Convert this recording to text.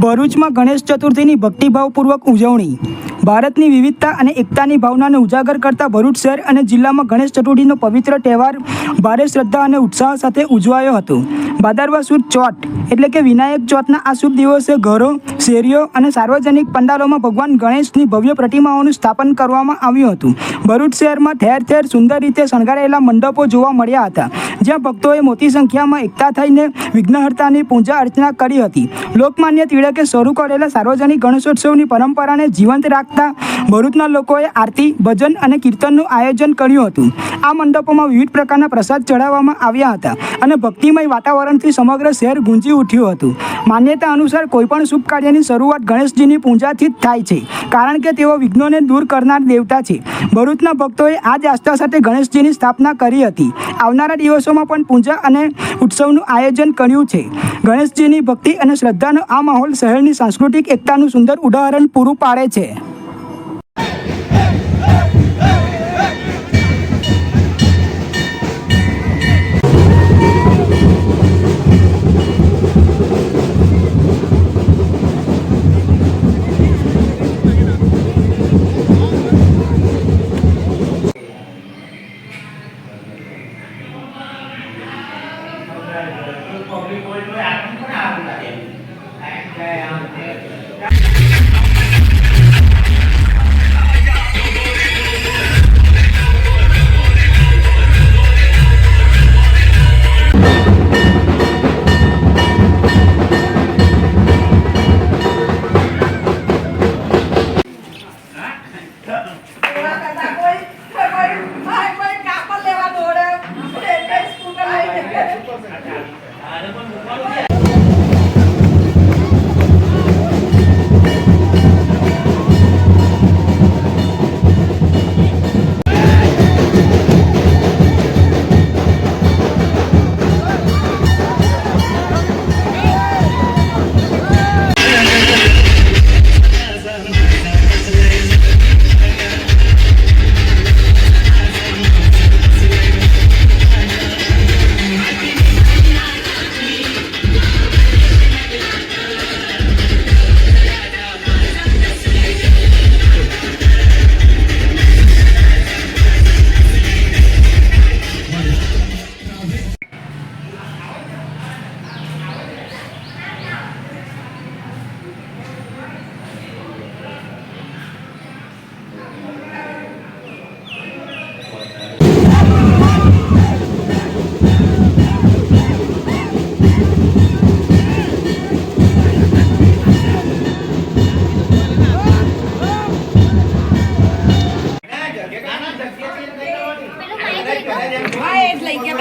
ભરૂચમાં ગણેશ ચતુર્થીની ભક્તિભાવપૂર્વક ઉજવણી। ભારતની વિવિધતા અને એકતાની ભાવનાને ઉજાગર કરતા ભરૂચ શહેર અને જિલ્લામાં ગણેશ ચતુર્થીનો પવિત્ર તહેવાર ભારે શ્રદ્ધા અને ઉત્સાહ સાથે ઉજવાયો હતો। ભાદરવા સુદ ચોથ એટલે કે વિનાયક ચોથના આ શુભ દિવસે ઘરો, શેરીઓ અને સાર્વજનિક પંડાલોમાં ભગવાન ગણેશની ભવ્ય પ્રતિમાઓનું સ્થાપન કરવામાં આવ્યું હતું। ભરૂચ શહેરમાં ઠેર ઠેર સુંદર રીતે શણગારેલા મંડપો જોવા મળ્યા હતા, જ્યાં ભક્તોએ મોટી સંખ્યામાં એકઠા થઈને વિઘ્નહર્તાની પૂજા અર્ચના કરી હતી। લોકમાન્ય તિલકે શરૂ કરેલા સાર્વજનિક ગણેશોત્સવની પરંપરાને જીવંત રાખતા ભરૂચના લોકોએ આરતી, ભજન અને કીર્તનનું આયોજન કર્યું હતું। આ મંડપોમાં વિવિધ પ્રકારના પ્રસાદ ચઢાવવામાં આવ્યા હતા અને ભક્તિમય વાતાવરણથી સમગ્ર શહેર ગુંજી ઉઠ્યું હતું। માન્યતા અનુસાર કોઈપણ શુભ કાર્યની શરૂઆત ગણેશજીની પૂજાથી જ થાય છે, કારણ કે તેઓ વિઘ્નોને દૂર કરનાર દેવતા છે। ભરૂચના ભક્તોએ આ જ આસ્થા સાથે ગણેશજીની સ્થાપના કરી હતી। આવનારા દિવસોમાં પણ પૂજા અને ઉત્સવનું આયોજન કર્યું છે। ગણેશજીની ભક્તિ અને શ્રદ્ધાનો આ માહોલ શહેરની સાંસ્કૃતિક એકતાનું સુંદર ઉદાહરણ પૂરું પાડે છે। લઈ ગયા